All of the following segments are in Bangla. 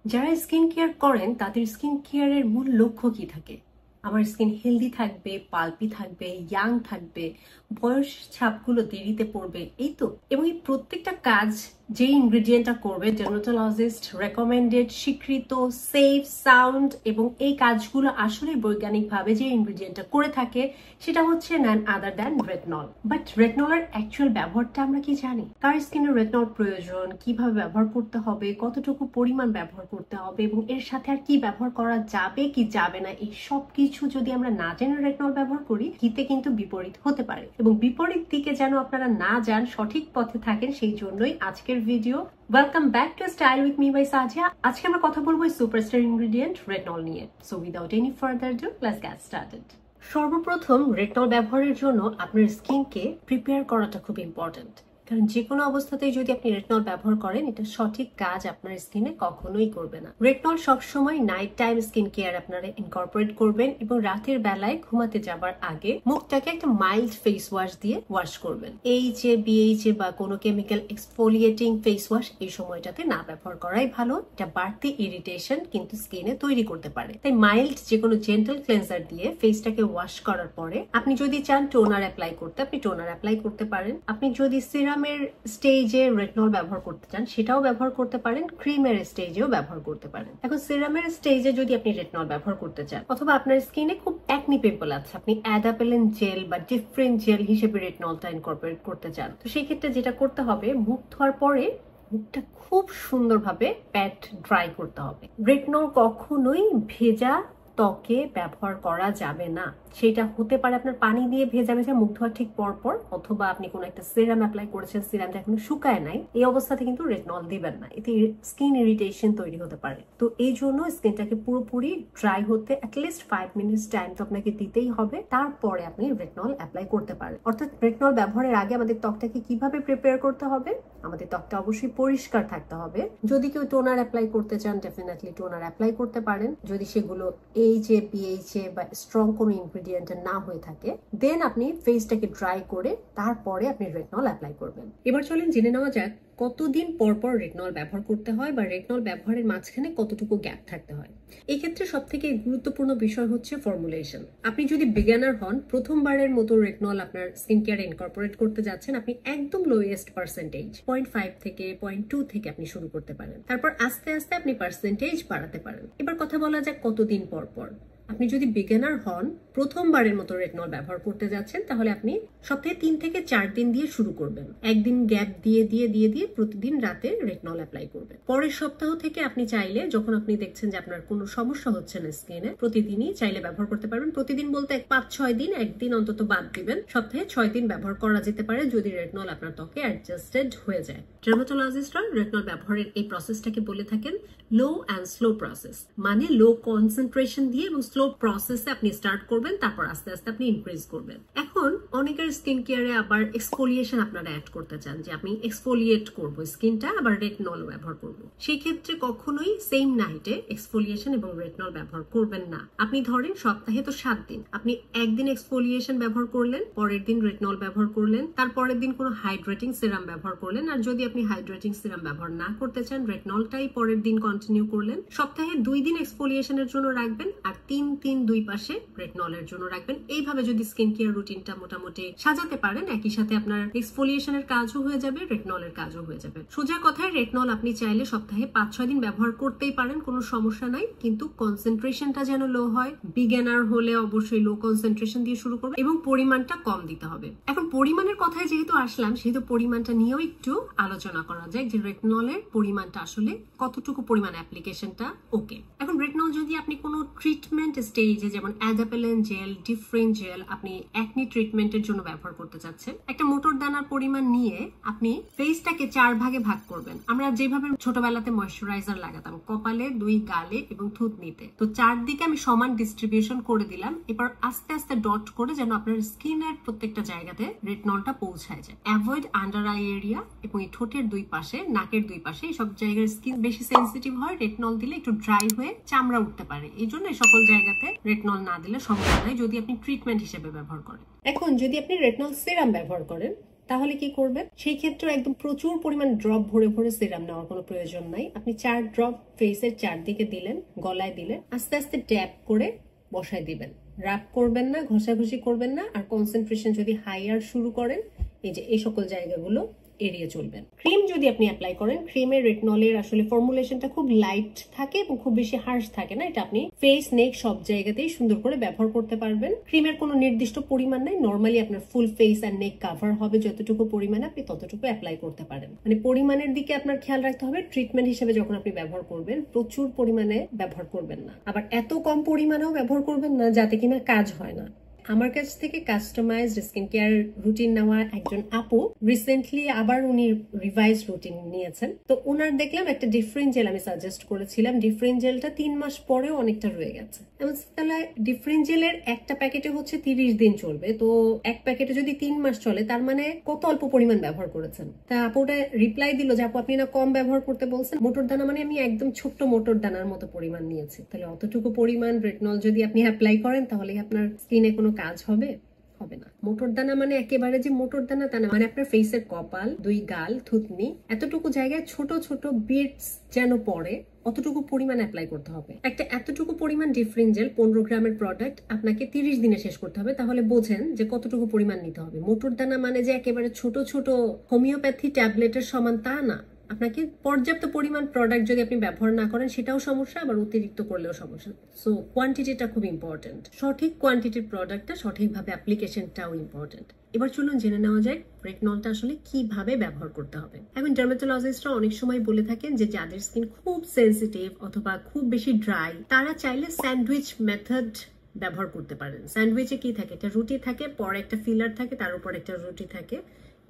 যারা স্কিন কেয়ার করেন তাদের স্কিন কেয়ারের মূল লক্ষ্য কি থাকে? আমার স্কিন হেলদি থাকবে, পাল্পি থাকবে, ইয়াং থাকবে, বয়স ছাপগুলো দেরিতে পড়বে, এই তো। এবং এই প্রত্যেকটা কাজ যে ইনগ্রেডিয়েন্টটা করবে ডার্মাটোলজিস্ট রেকমেন্ডেড, স্বীকৃত, সেফ, সাউন্ড, এবং এই কাজগুলো আসলে বৈজ্ঞানিকভাবে যে ইনগ্রেডিয়েন্টটা করে থাকে সেটা হচ্ছে none other than retinol. But রেটনলের অ্যাকচুয়াল ব্যবহারটা আমরা কি জানি? কার স্কিনে রেটনল প্রয়োজন, কিভাবে ব্যবহার করতে হবে, কতটুকু পরিমাণ ব্যবহার করতে হবে, এবং এর সাথে আর কি ব্যবহার করা যাবে কি যাবে না, এই সব কিছু যদি আমরা না জেনে রেটনল ব্যবহার করি হিতে কিন্তু বিপরীত হতে পারে। এবং বিপরীত দিকে যেন আপনারা না যান, সঠিক পথে থাকেন, সেই জন্যই আজকের video. Welcome back to style with me by Sajia. আজকে আমরা কথা বলবো সুপারস্টার ইনগ্রেডিয়েন্ট রেটনল নিয়ে। So without any further do, let's get started. সর্বপ্রথম রেটনল ব্যবহারের জন্য আপনার স্কিনকে প্রিপেয়ার করাটা খুব ইম্পর্টেন্ট। কারণ যে কোনো অবস্থাতেই যদি আপনি রেটনল ব্যবহার করেন, এটা সঠিক কাজ আপনার স্কিনে কখনোই করবে না। রেটনল সবসময় নাইট টাইম স্কিন কেয়ার আপনারা ইনকর্পোরেট করবেন এবং রাতের বেলায় ঘুমাতে যাবার আগে মুখটাকে একটা মাইল্ড ফেস ওয়াশ দিয়ে ওয়াশ করবেন। BHA বা কোনো কেমিক্যাল এক্সফোলিয়েটিং ফেস ওয়াশ এই সময়টাতে না ব্যবহার করাই ভালো। এটা বাড়তি ইরিটেশন কিন্তু স্কিনে তৈরি করতে পারে। তাই মাইল্ড যে কোনো জেন্টাল ক্লেন্সার দিয়ে ফেসটাকে ওয়াশ করার পরে আপনি যদি চান টোনার অ্যাপ্লাই করতে, আপনি টোনার অ্যাপ্লাই করতে পারেন। আপনি যদি সিরামের স্টেজে রেটনল ব্যবহার করতে চান সেটাও ব্যবহার করতে পারেন, ক্রিমের স্টেজেও ব্যবহার করতে পারেন। এখন সিরামের স্টেজে যদি আপনি রেটনল ব্যবহার করতে চান, অথবা আপনার স্কিনে খুব অ্যাকনি পিম্পল আছে, আপনি অ্যাডাপেলেন জেল বা ডিফারেন্ট জেল হিসেবে রেটনলটা ইনকর্পোরেট করতে চান, তো সেই ক্ষেত্রে যেটা করতে হবে, মুখ ধোয়ার পরে মুখটা খুব সুন্দরভাবে প্যাট ড্রাই করতে হবে। রেটনল কখনোই ভেজা ত্বকে ব্যবহার করা যাবে না। সেটা হতে পারে আপনার পানি দিয়ে ভেজা ভেজা মুখ ধোয়ার ঠিক পরপর, অথবা আপনি কোনো একটা সিরাম অ্যাপ্লাই করেছেন, সিরামটা এখনো শুকায় নাই, এই অবস্থাতে কিন্তু রেটনল দিবেন না, এতে স্কিন ইরিটেশন তৈরি হতে পারে। তো এই জন্য স্কিনটাকে পুরোপুরি ড্রাই হতে অ্যাটলিস্ট 5 মিনিটস টাইম তো আপনাকে দিতেই হবে, তারপরে আপনি রেটনল অ্যাপ্লাই করতে পারেন। অর্থাৎ রেটনল ব্যবহারের আগে আমাদের ত্বকটাকে কিভাবে প্রিপেয়ার করতে হবে? আমাদের ত্বকটা অবশ্যই পরিষ্কার থাকতে হবে। যদি কেউ টোনার অ্যাপ্লাই করতে চান, ডেফিনেটলি টোনার অ্যাপ্লাই করতে পারেন। যদি সেগুলো BHA বা স্ট্রং কোনো ইনগ্রেডিয়েন্ট না হয়ে থাকে, দেন আপনি ফেসটাকে ড্রাই করে তারপরে আপনি রেটনল অ্যাপ্লাই করবেন। এবার চলেন জেনে নেওয়া যাক কতদিন পর পর রেটনল ব্যবহার করতে হয় বা রেটনল ব্যবহারের মাঝখানে কতটুকু গ্যাপ থাকতে হয়। এই ক্ষেত্রে সব থেকে গুরুত্বপূর্ণ বিষয় হচ্ছে ফর্মুলেশন। আপনি যদি বিগিনার হন, প্রথমবারের মতো রেটনল আপনার স্কিন কেয়ারে ইনকর্পোরেট করতে যাচ্ছেন, আপনি একদম লোয়েস্ট পার্সেন্টেজ 0.5 থেকে 0.2 থেকে আপনি শুরু করতে পারেন। তারপর আস্তে আস্তে আপনি পার্সেন্টেজ বাড়াতে পারেন। এবার কথা বলা যাক কতদিন পর পর। আপনি যদি বিগিনার হন, প্রথমবারের মতো রেটনল ব্যবহার করতে যাচ্ছেন, তাহলে আপনি সপ্তাহে 3 থেকে 4 দিন দিয়ে শুরু করবেন। একদিন গ্যাপ দিয়ে প্রতিদিন রাতে রেটনল অ্যাপ্লাই করবেন। পরের সপ্তাহ থেকে আপনি চাইলে, যখন আপনি দেখছেন যে আপনার কোনো সমস্যা হচ্ছে না স্কিনে, প্রতিদিনই চাইলে ব্যবহার করতে পারবেন। প্রতিদিন বলতে 5-6 দিন, একদিন অন্তত বাদ দিবেন। সপ্তাহে 6 দিন ব্যবহার করা যেতে পারে যদি রেটনল আপনার ত্বকে অ্যাডজাস্টেড হয়ে যায়। ডার্মাটোলজিস্টরা রেটনল ব্যবহারের এই প্রসেসটাকে বলে থাকেন লো অ্যান্ড স্লো প্রসেস। মানে লো কনসেন্ট্রেশন দিয়ে এবং স্লো প্রসেসে আপনি স্টার্ট করবেন, তারপর আস্তে আস্তে আপনি ইনক্রিজ করবেন। এখন অনেকের স্কিন কেয়ারে আবার এক্সফোলিয়েশন আপনারা অ্যাড করতে চান, যে আমি এক্সফোলিয়েট করব স্কিনটা, আবার রেটনল ব্যবহার করব। সেই ক্ষেত্রে কখনোই সেম নাইটে এক্সফোলিয়েশন এবং রেটনল ব্যবহার করবেন না। আপনি ধরেন সপ্তাহে তো 7 দিন, আপনি একদিন এক্সফোলিয়েশন ব্যবহার করলেন, পরের দিন রেটনল ব্যবহার করলেন, তারপরের দিন কোনো হাইড্রেটিং সিরাম ব্যবহার করলেন। আর যদি আপনি হাইড্রেটিং সিরাম ব্যবহার না করতে চান, রেটনলটাই পরের দিন কন্টিনিউ করলেন। সপ্তাহে 2 দিন এক্সফোলিয়েশনের জন্য রাখবেন, আর 3 দুই পাশে রেটনলের জন্য রাখবেন। এইভাবে যদি স্কিন কেয়ার রুটিনটা মোটামুটি সাজাতে পারেন, একই সাথে আপনার এক্সফোলিয়েশনের কাজও হয়ে যাবে, রেটনলের কাজও হয়ে যাবে। সোজা কথায়, রেটনল আপনি চাইলে সপ্তাহে 5-6 দিন ব্যবহার করতেই পারেন, কোনো সমস্যা নাই, কিন্তু কনসেন্ট্রেশনটা যেন লো হয়। বিগিনার হলে অবশ্যই লো কনসেন্ট্রেশন দিয়ে শুরু করবে এবং পরিমাণটা কম দিতে হবে। এখন পরিমাণের কথায় যেহেতু আসলাম, সেহেতু পরিমাণটা নিয়েও একটু আলোচনা করা যায়, যে রেটনলের পরিমাণটা আসলে কতটুকু পরিমাণ অ্যাপ্লিকেশনটা ওকে। এখন রেটনল যদি আপনি কোনো ট্রিটমেন্ট স্টেজে, যেমন অ্যাডাপেলেন জেল, ডিফারেন্ট জেল, আপনি অ্যাকনি ট্রিটমেন্টের জন্য ব্যবহার করতে চাচ্ছেন, একটা মোটর দানার পরিমাণ নিয়ে আপনি ফেসটাকে 4 ভাগে ভাগ করবেন। আমরা যেভাবে ছোটবেলাতে ময়শ্চারাইজার লাগাতাম কপালে, 2 গালে এবং থুতনিতে, তো 4 দিকে আমি সমান ডিস্ট্রিবিউশন করে দিলাম। এবার আস্তে আস্তে ডট করে যেন আপনার স্কিনের প্রত্যেকটা জায়গাতে রেটনলটা পৌঁছায় যায়। অ্যাভয়েড আন্ডার আই এরিয়া এবং এই ঠোঁটের 2 পাশে, নাকের 2 পাশে, এই সব জায়গার স্কিন বেশি সেন্সিটিভ হয়। রেটনল দিলে একটু ড্রাই হয়ে চামড়া উঠতে পারে, এই জন্য সকল জায়গাতে রেটনল না দিলে সমস্যা নাই, যদি আপনি ট্রিটমেন্ট হিসেবে ব্যবহার করেন। এখন যদি আপনি রেটনল সিরাম ব্যবহার করেন, তাহলে কি করবেন, সেই ক্ষেত্রে একদম প্রচুর পরিমাণ ড্রপ ভরে ভরে সিরাম নেওয়ার কোনো প্রয়োজন নাই। আপনি 4 ড্রপ ফেসের চারদিকে দিলেন, গলায় দিলেন, আস্তে আস্তে ট্যাপ করে বসায় দিবেন। রাব করবেন না, ঘষাঘষি করবেন না। আর কনসেন্ট্রেশন যদি হাইয়ার শুরু করেন, এই সকল জায়গাগুলো এড়িয়ে চলবেন। ক্রিম যদি আপনি অ্যাপ্লাই করেন, ক্রিমের রেটনলের আসলে ফর্মুলেশনটা খুব লাইট থাকে এবং খুব বেশি হার্শ থাকে না। এটা আপনি ফেস, নেক সব জায়গাতেই সুন্দর করে ব্যবহার করতে পারবেন। ক্রিমের কোনো নির্দিষ্ট পরিমাণ নাই, নর্মালি আপনার ফুল ফেস আর নেক কাভার হবে যতটুকু পরিমাণে আপনি ততটুকু অ্যাপ্লাই করতে পারেন। মানে পরিমাণের দিকে আপনার খেয়াল রাখতে হবে। ট্রিটমেন্ট হিসেবে যখন আপনি ব্যবহার করবেন, প্রচুর পরিমাণে ব্যবহার করবেন না, আবার এত কম পরিমাণেও ব্যবহার করবেন না যাতে কিনা কাজ হয় না। আমার কাছ থেকে কাস্টমাইজড স্কিন কেয়ার রুটিন নেওয়া একজন আপু রিসেন্টলি আবার উনি রিভাইজ রুটিন নিয়েছেন। তো ওনার দেখলাম একটা ডিফারেন্ট জেল আমি সাজেস্ট করেছিলাম, ডিফারেন্ট জেলটা 3 মাস পরেও অনেকটা রয়ে গেছে। এবং তাহলে ডিফারেন্ট জেলের একটা প্যাকেটে হচ্ছে 30 দিন চলবে, তো এক প্যাকেটে যদি 3 মাস চলে তার মানে কত অল্প পরিমাণ ব্যবহার করেছেন। তা আপুটা রিপ্লাই দিল যে আপু আপনি না কম ব্যবহার করতে বলছেন, মোটর দানা মানে আমি একদম ছোট্ট মোটর দানার মতো পরিমাণ নিয়েছি। তাহলে অতটুকু পরিমাণ রেটনল যদি আপনি অ্যাপ্লাই করেন তাহলে আপনার স্কিনে কোনো কাজ হবে? হবে না। মোটর দানা মানে একেবারে যে মোটর দানা তা না, মানে আপনার ফেসের কপাল, 2 গাল, থুতনি, এতটুকু জায়গায় ছোট ছোট বিটস যেন পড়ে অতটুকু পরিমাণ অ্যাপ্লাই করতে হবে। একটা এতটুকু পরিমাণ ডিফারেন্ট জেল 15 গ্রামের প্রোডাক্ট আপনাকে 30 দিনে শেষ করতে হবে। তাহলে বোঝেন যে কতটুকু পরিমাণ নিতে হবে। মোটর দানা মানে যে একেবারে ছোট ছোট হোমিওপ্যাথি ট্যাবলেটের সমান তা না। আপনাকে পর্যাপ্ত পরিমাণ প্রোডাক্ট যদি আপনি ব্যবহার না করেন সেটাও সমস্যা, আবার অতিরিক্ত করলেও সমস্যা। সো কোয়ান্টিটিটা খুব ইম্পর্টেন্ট। সঠিক কোয়ান্টিটির প্রোডাক্টটা সঠিকভাবে অ্যাপ্লিকেশনটাও ইম্পর্টেন্ট। এবার চলুন জেনে নেওয়া যায় রেটনলটা আসলে কিভাবে ব্যবহার করতে হবে। এখন ডার্মাটোলজিস্টরা অনেক সময় বলে থাকেন যে যাদের স্কিন খুব সেনসিটিভ অথবা খুব বেশি ড্রাই, তারা চাইলে স্যান্ডউইচ মেথড ব্যবহার করতে পারেন। স্যান্ডউইচে কি থাকে, একটা রুটি থাকে, পরে একটা ফিলার থাকে, তার উপর একটা রুটি থাকে।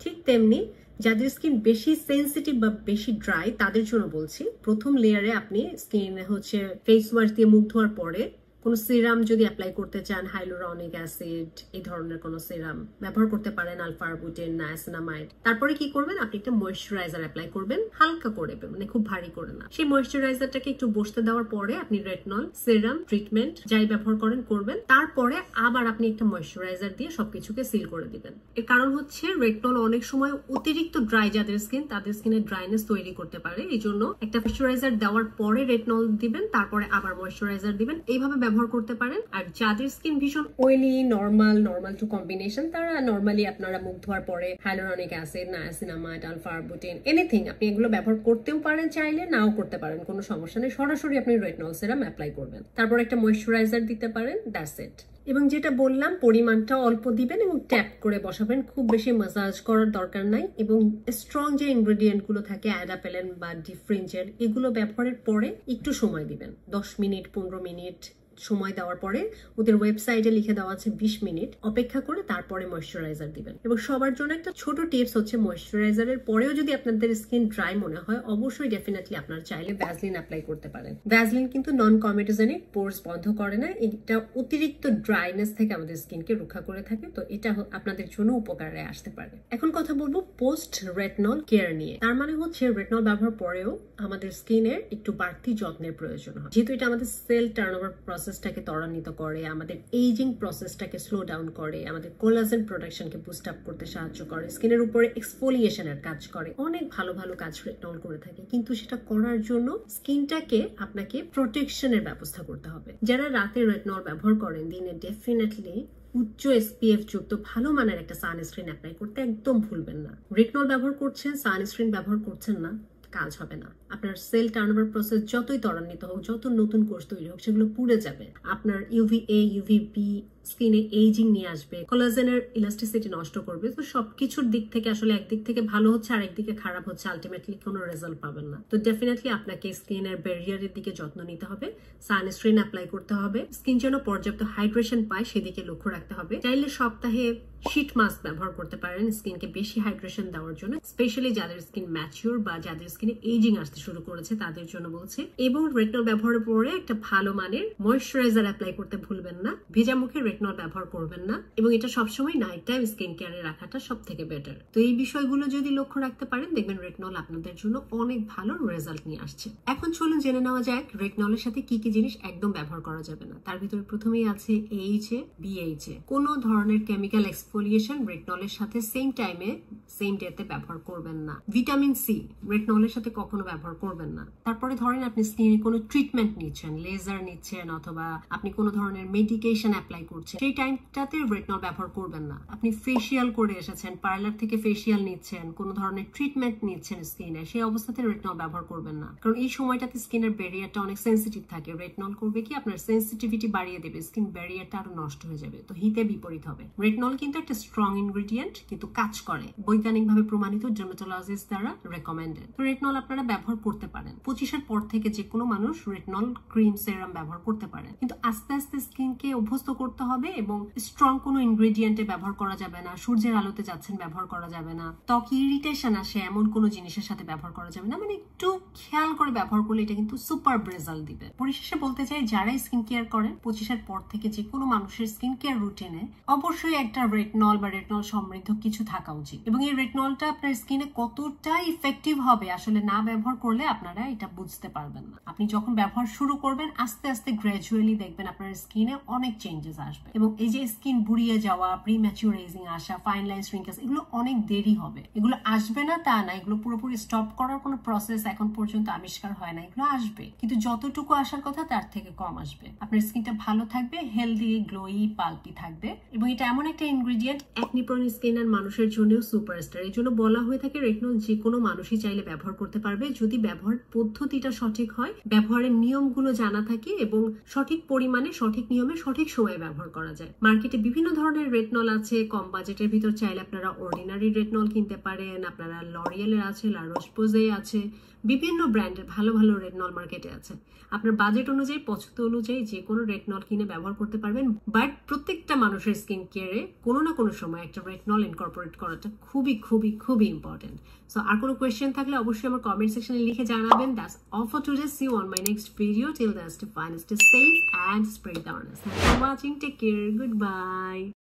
ঠিক তেমনি যাদের স্কিন বেশি সেনসিটিভ বা বেশি ড্রাই তাদের জন্য বলছি, প্রথম লেয়ারে আপনি স্কিন হচ্ছে ফেস ওয়াশ দিয়ে মুখ ধোয়ার পরে কোনো সিরাম যদি অ্যাপ্লাই করতে চান, হাইলুরনিক অ্যাসিড এই ধরনের কোনো সিরাম ব্যবহার করতে পারেন, আলফা আরবুটিন, নায়াসিনামাইড। তারপরে কি করবেন, আপনি একটা ময়েশ্চারাইজার অ্যাপ্লাই করবেন, হালকা করে, মানে খুব ভারী করে না। সেই ময়েশ্চারাইজারটাকে একটু বসতে দেওয়ার পরে আপনি রেটনল, সিরাম, ট্রিটমেন্ট যাই ব্যবহার করেন করবেন। তারপরে আবার আপনি একটা ময়েশ্চারাইজার দিয়ে সবকিছুকে সিল করে দিবেন। এর কারণ হচ্ছে রেটনল অনেক সময় অতিরিক্ত ড্রাই যাদের স্কিন, তাদের স্কিনে ড্রাইনেস তৈরি করতে পারে। এই জন্য একটা ময়েশ্চারাইজার দেওয়ার পরে রেটনল দিবেন, তারপরে আবার ময়েশ্চারাইজার দিবেন, এইভাবে ব্যবহার করতে পারেন। আর যাদের স্কিন ভীষণ অয়েলি, নরমাল টু কম্বিনেশন, তারা নরমালি আপনারা মুখ ধোয়ার পরে hyaluronic acid, niacinamide, alpha arbutin anything আপনি এগুলো ব্যবহার করতেও পারেন, চাইলে নাও করতে পারেন, কোনো সমস্যা নেই। সরাসরি আপনি রেটনল সিরাম অ্যাপ্লাই করবেন, তারপর একটা ময়েশ্চারাইজার দিতে পারেন, দ্যাটস ইট। এবং যেটা বললাম পরিমাণটা অল্প দিবেন এবং ট্যাপ করে বসাবেন, খুব বেশি মাসাজ করার দরকার নাই। এবং স্ট্রং যে ইনগ্রেডিয়েন্ট গুলো থাকে অ্যাডাপেলেন বা ডিফারেন্ট জেল, এগুলো ব্যবহারের পরে একটু সময় দিবেন, 10 মিনিট 15 মিনিট সময় দেওয়ার পরে ওদের ওয়েবসাইটে লিখে দেওয়া আছে 20 মিনিট অপেক্ষা করে তারপরে ময়েশ্চারাইজার দিবেন। এবং সবার জন্য একটা ছোট টিপস হচ্ছে, ময়েশ্চারাইজারের পরেও যদি আপনাদের স্কিন ড্রাই মনে হয়, অবশ্যই ডেফিনেটলি আপনারা চাইলে ভ্যাসলিন অ্যাপ্লাই করতে পারেন। ভ্যাসলিন কিন্তু নন কমেটোজেনিক, পোরস বন্ধ করে না, এটা অতিরিক্ত ড্রাইনেস থেকে আমাদের স্কিনকে রক্ষা করে থাকে। তো এটা আপনাদের জন্য উপকারে আসতে পারে। এখন কথা বলবো পোস্ট রেটনল কেয়ার নিয়ে। তার মানে হচ্ছে রেটনল ব্যবহার পরেও আমাদের স্কিনের একটু বাড়তি যত্নের প্রয়োজন হয়, যেহেতু এটা আমাদের সেল টার্নওভার প্রসেসটাকে ত্বরান্বিত করে, আমাদের এইজিং প্রসেসটাকে স্লো ডাউন করে, আমাদের কোলাজেন প্রোডাকশনকে বুস্ট আপ করতে সাহায্য করে, স্কিনের উপরে এক্সফোলিয়েশনের কাজ করে, অনেক ভালো ভালো কাজ রেটনল করে থাকে। কিন্তু সেটা করার জন্য স্কিনটাকে আপনাকে প্রোটেকশনের ব্যবস্থা করতে হবে। যারা রাতে রেটনল ব্যবহার করেন, দিনে ডেফিনেটলি উচ্চ SPF যুক্ত ভালো মানের একটা সানস্ক্রিন অ্যাপ্লাই করতে একদম ভুলবেন না। রেটনল ব্যবহার করছেন, সানস্ক্রিন ব্যবহার করছেন না, কাজ হবে না। আপনার সেল টার্নওভার প্রসেস যতই ত্বরান্বিত হোক, যত নতুন কোষ তৈরি হোক, সেগুলো পুড়ে যাবে। আপনার UVA, UVB স্কিনে এইজিং নিয়ে আসবে, কোলাজেনের ইলাস্টিসিটি নষ্ট করবে। তো সবকিছুর দিক থেকে আসলে একদিক থেকে ভালো হচ্ছে আর একদিকে খারাপ হচ্ছে, আলটিমেটলি কোনো রেজাল্ট পাবেন না। তো ডেফিনেটলি আপনাকে স্কিনের ব্যারিয়ারের দিকে যত্ন নিতে হবে, সানস্ক্রিন অ্যাপ্লাই করতে হবে, স্কিন যেন পর্যাপ্ত হাইড্রেশন পায় সেদিকে লক্ষ্য রাখতে হবে। চাইলে সপ্তাহে শীট মাস্ক ব্যবহার করতে পারেন স্কিনকে বেশি হাইড্রেশন দেওয়ার জন্য, স্পেশালি যাদের স্কিন ম্যাচিউর বা যাদের স্কিনে এইজিং আসতে শুরু করেছে তাদের জন্য বলছি। এবং রেটনল ব্যবহারের পরে একটা ভালো মানের ময়েশ্চারাইজার অ্যাপ্লাই করতে ভুলবেন না, ভেজা মুখে রেটনল ব্যবহার করবেন না, এবং এটা সবসময় নাইট টাইম স্কিন কেয়ারে রাখাটা সব থেকে বেটার। তো এই বিষয়গুলো যদি লক্ষ্য রাখতে পারেন দেখবেন রেটনল আপনাদের জন্য অনেক ভালো রেজাল্ট নিয়ে আসছে। এখন চলুন জেনে নেওয়া যাক রেটনলের সাথে কি কি জিনিস একদম ব্যবহার করা যাবে না। তার ভিতরে প্রথমেই আছে AHA, BHA। কোনো ধরনের কেমিক্যাল এক্সফোলিয়েশন রেটনলের সাথে সেম টাইমে সেম ডেতে ব্যবহার করবেন না। ভিটামিন সি রেটনলের সাথে কখনো ব্যবহার করবেন না। তারপরে ধরেন আপনি স্কিনে কোনো ট্রিটমেন্ট নিচ্ছেন, লেজার নিচ্ছেন অথবা আপনি কোনো ধরনের মেডিকেশন অ্যাপ্লাই করছেন, সেই টাইমটাতে রেটনল ব্যবহার করবেন না। আপনি ফেসিয়াল করে এসেছেন, পার্লার থেকে ফেসিয়াল নিচ্ছেন, কোনো ধরনের ট্রিটমেন্ট নিচ্ছেন স্কিনে, সেই অবস্থাতে রেটনল ব্যবহার করবেন না। কারণ এই সময়টাতে স্কিনের ব্যারিয়ারটা অনেক সেন্সিটিভ থাকে। রেটনল করবে কি আপনার সেন্সিটিভিটি বাড়িয়ে দেবে, স্কিন ব্যারিয়ারটা আরো নষ্ট হয়ে যাবে, তো হিতে বিপরীত হবে। রেটনল কিন্তু একটা স্ট্রং ইনগ্রেডিয়েন্ট, কিন্তু কাজ করে, বৈজ্ঞানিকভাবে প্রমাণিত, ডার্মাটোলজিস্ট দ্বারা রেকমেন্ডেড। তো রেটনল আপনারা ব্যবহার করতে পারেন। 25-এর পর থেকে যে কোনো মানুষ রেটনল ক্রিম সেরাম ব্যবহার করতে পারে, কিন্তু আস্তে আস্তে স্কিনকে অভ্যস্ত করতে হবে এবং স্ট্রং কোনো ইনগ্রেডিয়েন্টে ব্যবহার করা যাবে না। সূর্যের আলোতে যাচ্ছেন ব্যবহার করা যাবে না, ত্বক ইরিটেশন আসে এমন কোনো জিনিসের সাথে ব্যবহার করা যাবে না। মানে একটু খেয়াল করে ব্যবহার করলে এটা কিন্তু সুপার রেজাল্ট দিবে। পরিশেষে বলতে চাই, যারা স্কিন কেয়ার করেন 25-এর পর থেকে যে কোনো মানুষের স্কিন কেয়ার রুটিনে অবশ্যই একটা রেটনল বা রেটনল সমৃদ্ধ কিছু থাকা উচিত। এবং এই রেটনলটা আপনার স্কিনে কতটা ইফেক্টিভ হবে আসলে না ব্যবহার করলে আপনারা এটা বুঝতে পারবেন না। আপনি যখন ব্যবহার শুরু করবেন আস্তে আস্তে গ্র্যাজুয়ালি দেখবেন আপনার স্কিনে অনেক চেঞ্জেস আসবে। এবং এই যে স্কিন বুড়িয়ে যাওয়া, প্রিম্যাচিউর এজিং আসা, ফাইন লাইন্স, রিঙ্কেলস, এগুলো অনেক দেরি হবে। এগুলো আসবে না তা না, এগুলো পুরোপুরি স্টপ করার কোনো প্রসেস এখন পর্যন্ত আবিষ্কার হয় না। এগুলো আসবে, কিন্তু যতটুকু আসার কথা তার থেকে কম আসবে। আপনার স্কিনটা ভালো থাকবে, হেলদি, গ্লোই, পাল্পি থাকবে। এবং এটা এমন একটা ইনগ্রেডিয়েন্ট একনি প্রোন স্কিন আর মানুষের জন্য সুপারস্টার। এই জন্য বলা হয়ে থাকে রেটনল যে কোনো মানুষই চাইলে ব্যবহার করতে পারবে, যদি ব্যবহার পদ্ধতিটা সঠিক হয়, ব্যবহারের নিয়মগুলো জানা থাকে এবং সঠিক পরিমাণে, সঠিক নিয়মে, সঠিক সময়ে ব্যবহার করা যায়। মার্কেটে বিভিন্ন ধরনের রেটনল আছে। কম বাজেটের ভিতর চাইলে আপনারা অর্ডিনারি রেটনল কিনতে পারেন। আপনারা লরিয়েলের আছে, লা রোশ-পোজে আছে, বিভিন্ন ব্র্যান্ডের ভালো ভালো রেটনল মার্কেটে আছে। আপনার বাজেট অনুযায়ী, পছন্দ অনুযায়ী যে কোনো রেটনল কিনে ব্যবহার করতে পারবেন। বাট প্রত্যেকটা মানুষের স্কিন কেয়ারে কোনো না কোনো সময় একটা রেটনল ইনকর্পোরেট করাটা খুবই খুবই খুবই ইম্পর্টেন্ট। সো আর কোনো কোয়েশ্চেন থাকলে অবশ্যই আমার কমেন্ট সেকশনে লিখে জানাবেন। That's all for today. See you on my next video. Till then, stay fine, stay safe, and spread the awareness. Thanks for watching. Take care. Goodbye.